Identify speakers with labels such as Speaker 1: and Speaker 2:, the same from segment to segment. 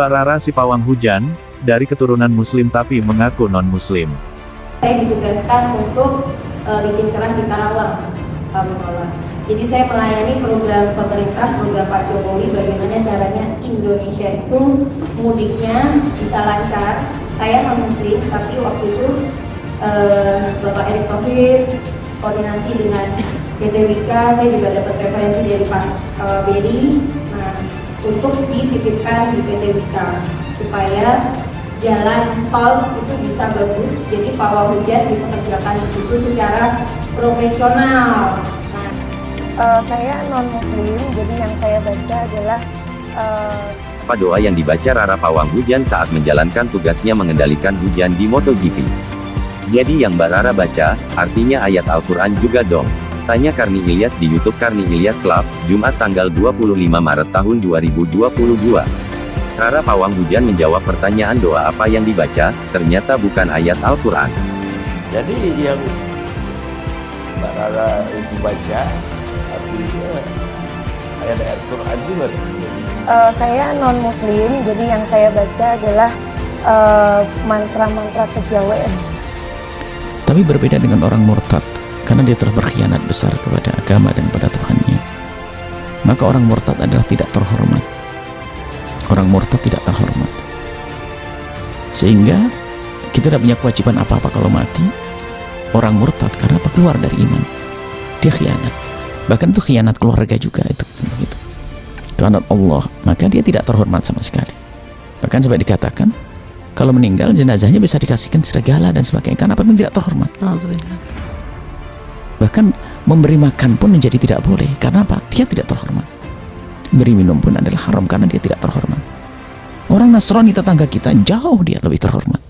Speaker 1: Mbak Rara si pawang hujan, dari keturunan muslim tapi mengaku non-muslim.
Speaker 2: Saya ditugaskan untuk bikin cerah di Karawang, Pak Mengelola. Jadi saya melayani program pemerintah, program Pak Jokowi, bagaimana caranya Indonesia itu mudiknya bisa lancar. Saya non-muslim, tapi waktu itu Bapak Erick Thohir koordinasi dengan PT Wika, saya juga dapat referensi dari Pak Beri, untuk dititipkan di PT Wika supaya jalan tol itu bisa bagus, jadi pawang hujan dipekerjakan di situ secara profesional.
Speaker 3: Saya non-muslim, jadi yang saya baca adalah
Speaker 4: Apa doa yang dibaca Rara pawang hujan saat menjalankan tugasnya mengendalikan hujan di MotoGP? Jadi yang Mbak Rara baca, artinya ayat Al-Quran juga dong. Tanya Karni Ilyas di YouTube Karni Ilyas Club, Jumat tanggal 25 Maret tahun 2022. Rara pawang hujan menjawab pertanyaan doa apa yang dibaca, ternyata bukan ayat Al-Quran.
Speaker 5: Jadi yang Mbak Rara itu baca, artinya ayat Al-Quran juga.
Speaker 3: saya non-muslim, jadi yang saya baca adalah mantra-mantra kejawen.
Speaker 6: Tapi berbeda dengan orang murtad, karena dia telah berkhianat besar kepada agama dan pada Tuhannya. Maka orang murtad adalah tidak terhormat. Orang murtad tidak terhormat. Sehingga kita tidak punya kewajiban apa-apa kalau mati. Orang murtad karena apa? Keluar dari iman. Dia khianat. Bahkan itu khianat keluarga juga itu. Gitu. Khianat Allah, maka dia tidak terhormat sama sekali. Bahkan sampai dikatakan kalau meninggal jenazahnya bisa dikasihkan serigala dan sebagainya, karena apa? Memang tidak terhormat. Bahkan memberi makan pun menjadi tidak boleh, karena apa? Dia tidak terhormat. Beri minum pun adalah haram karena dia tidak terhormat. Orang Nasrani tetangga kita jauh dia lebih terhormat,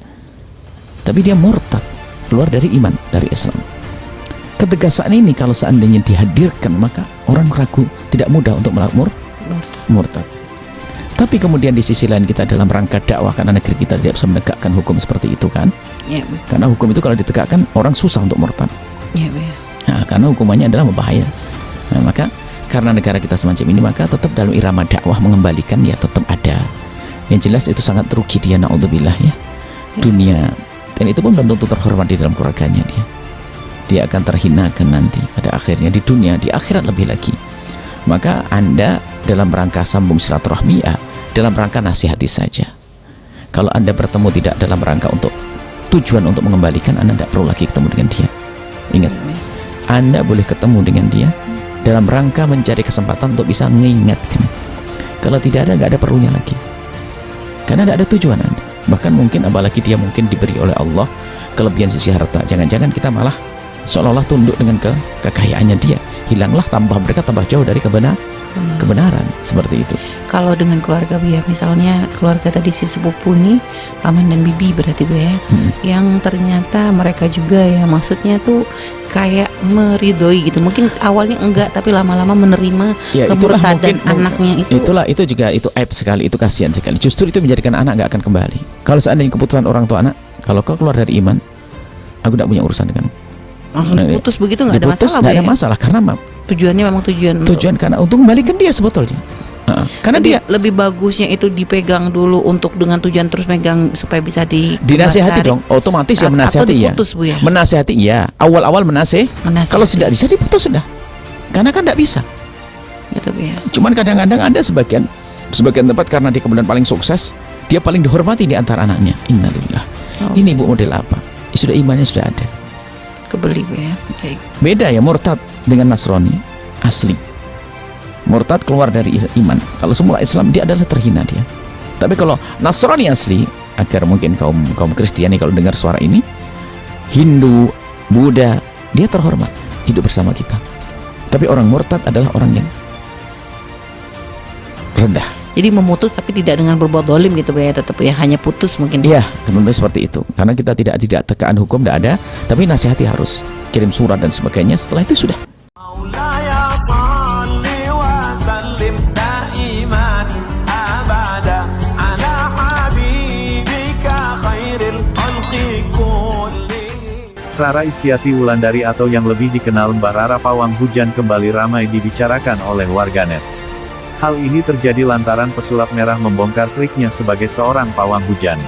Speaker 6: tapi dia murtad, keluar dari iman, dari Islam. Ketegasan ini kalau seandainya dihadirkan, maka orang ragu, tidak mudah untuk melakukan murtad. Tapi kemudian di sisi lain kita dalam rangka dakwah, karena negeri kita tidak bisa menegakkan hukum seperti itu kan? Ya, karena hukum itu kalau ditegakkan orang susah untuk murtad. Ya, nah, karena hukumannya adalah berbahaya. Nah, maka karena negara kita semacam ini, maka tetap dalam irama dakwah mengembalikan ya tetap ada. Yang jelas itu sangat rugi dia, naudzubillah ya. Dunia, dan itu pun belum tentu terhormat di dalam keluarganya dia. Dia akan terhinakan nanti pada akhirnya di dunia, di akhirat lebih lagi. Maka Anda dalam rangka sambung silaturahmi, dalam rangka nasihati saja. Kalau Anda bertemu tidak dalam rangka untuk tujuan untuk mengembalikan, Anda tidak perlu lagi ketemu dengan dia. Ingat, Anda boleh ketemu dengan dia dalam rangka mencari kesempatan untuk bisa mengingatkan. Kalau tidak ada, nggak ada perlunya lagi. Karena tidak ada tujuan Anda. Bahkan mungkin apalagi dia mungkin diberi oleh Allah kelebihan sisi harta. Jangan-jangan kita malah seolah-olah tunduk dengan kekayaannya dia. Hilanglah, tambah berkat, tambah jauh dari kebenaran seperti itu.
Speaker 7: Kalau dengan keluarga Bu ya, misalnya keluarga tadi si sepupu ini, paman dan bibi berarti Bu ya, yang ternyata mereka juga ya maksudnya tuh kayak meridoi gitu. Mungkin awalnya enggak, tapi lama-lama menerima
Speaker 6: ya,
Speaker 7: kemurtadan anaknya itu.
Speaker 6: Itu juga itu aib sekali, itu kasihan sekali. Justru itu menjadikan anak nggak akan kembali. Kalau seandainya keputusan orang tua anak, kalau kau keluar dari iman, aku tidak punya urusan dengan.
Speaker 7: Putus begitu nggak ada masalah.
Speaker 6: Nggak ada masalah karena
Speaker 7: tujuannya memang tujuan
Speaker 6: karena untuk kembalikan dia sebetulnya. Karena dia
Speaker 7: lebih bagusnya itu dipegang dulu untuk dengan tujuan terus megang supaya bisa
Speaker 6: dinasihati dong, otomatis ya menasihati ya.
Speaker 7: Bu, ya.
Speaker 6: Menasihati ya, awal-awal menasih. Kalau tidak bisa diputus sudah. Karena kan tidak bisa.
Speaker 7: Gitu, ya.
Speaker 6: Cuman kadang-kadang ada sebagian tempat karena dia kemudian paling sukses, dia paling dihormati di antara anaknya. Innalillah. Ini Bu model apa? Sudah imannya sudah ada.
Speaker 7: Kebeli Bu ya. Baik.
Speaker 6: Beda ya murtad dengan Nasrani asli. Murtad keluar dari iman. Kalau semua Islam dia adalah terhina dia. Tapi kalau Nasrani asli, agar mungkin kaum Kristiani kalau dengar suara ini, Hindu, Buddha, dia terhormat hidup bersama kita. Tapi orang murtad adalah orang yang rendah.
Speaker 7: Jadi memutus tapi tidak dengan berbuat dolim gitu ya, tetap ya hanya putus mungkin.
Speaker 6: Iya, tentu seperti itu. Karena kita tidak tekaan hukum, tidak ada. Tapi nasihati harus kirim surat dan sebagainya. Setelah itu sudah.
Speaker 1: Rara Istiati Wulandari atau yang lebih dikenal Mbak Rara Pawang Hujan kembali ramai dibicarakan oleh warganet. Hal ini terjadi lantaran pesulap merah membongkar triknya sebagai seorang pawang hujan.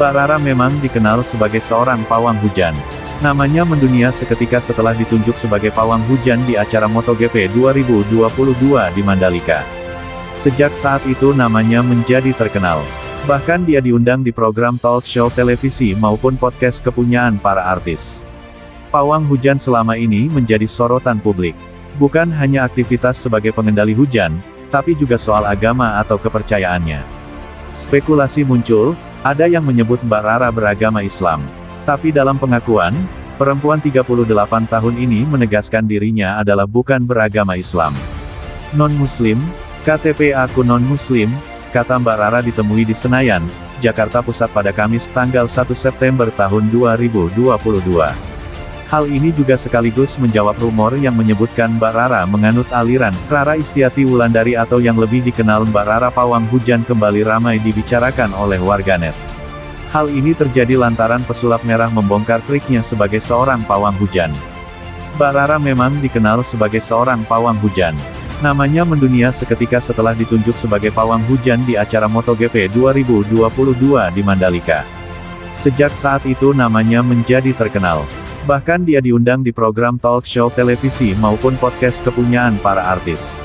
Speaker 1: Mbak Rara memang dikenal sebagai seorang pawang hujan. Namanya mendunia seketika setelah ditunjuk sebagai pawang hujan di acara MotoGP 2022 di Mandalika. Sejak saat itu namanya menjadi terkenal. Bahkan dia diundang di program talk show televisi maupun podcast kepunyaan para artis. Pawang hujan selama ini menjadi sorotan publik. Bukan hanya aktivitas sebagai pengendali hujan, tapi juga soal agama atau kepercayaannya. Spekulasi muncul, ada yang menyebut Mbak Rara beragama Islam. Tapi dalam pengakuan, perempuan 38 tahun ini menegaskan dirinya adalah bukan beragama Islam. Non-Muslim, KTP aku non-Muslim, kata Mbak Rara ditemui di Senayan, Jakarta Pusat pada Kamis tanggal 1 September tahun 2022. Hal ini juga sekaligus menjawab rumor yang menyebutkan Mbak Rara menganut aliran Rara Istiati Wulandari atau yang lebih dikenal Mbak Rara pawang hujan kembali ramai dibicarakan oleh warganet. Hal ini terjadi lantaran pesulap merah membongkar triknya sebagai seorang pawang hujan. Mbak Rara memang dikenal sebagai seorang pawang hujan. Namanya mendunia seketika setelah ditunjuk sebagai pawang hujan di acara MotoGP 2022 di Mandalika. Sejak saat itu namanya menjadi terkenal. Bahkan dia diundang di program talk show televisi maupun podcast kepunyaan para artis.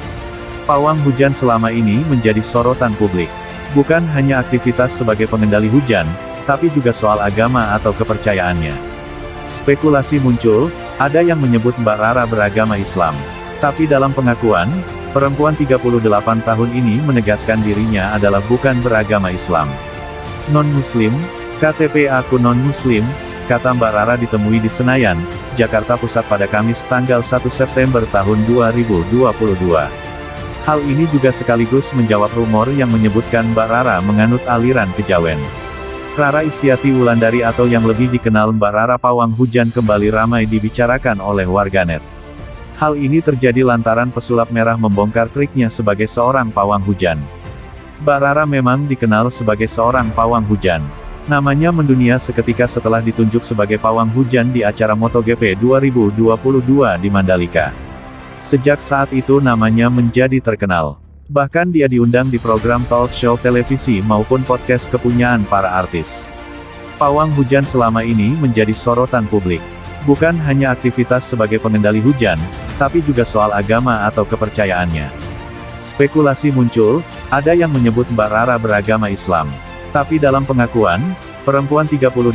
Speaker 1: Pawang hujan selama ini menjadi sorotan publik. Bukan hanya aktivitas sebagai pengendali hujan, tapi juga soal agama atau kepercayaannya. Spekulasi muncul, ada yang menyebut Mbak Rara beragama Islam. Tapi dalam pengakuan, perempuan 38 tahun ini menegaskan dirinya adalah bukan beragama Islam. Non-Muslim, KTP aku non-Muslim, kata Mbak Rara ditemui di Senayan, Jakarta Pusat pada Kamis tanggal 1 September tahun 2022. Hal ini juga sekaligus menjawab rumor yang menyebutkan Mbak Rara menganut aliran kejawen. Rara Istiati Wulandari atau yang lebih dikenal Mbak Rara pawang hujan kembali ramai dibicarakan oleh warganet. Hal ini terjadi lantaran pesulap merah membongkar triknya sebagai seorang pawang hujan. Mbak Rara memang dikenal sebagai seorang pawang hujan. Namanya mendunia seketika setelah ditunjuk sebagai pawang hujan di acara MotoGP 2022 di Mandalika. Sejak saat itu namanya menjadi terkenal. Bahkan dia diundang di program talk show televisi maupun podcast kepunyaan para artis. Pawang hujan selama ini menjadi sorotan publik. Bukan hanya aktivitas sebagai pengendali hujan, tapi juga soal agama atau kepercayaannya. Spekulasi muncul, ada yang menyebut Mbak Rara beragama Islam. Tapi dalam pengakuan, perempuan 38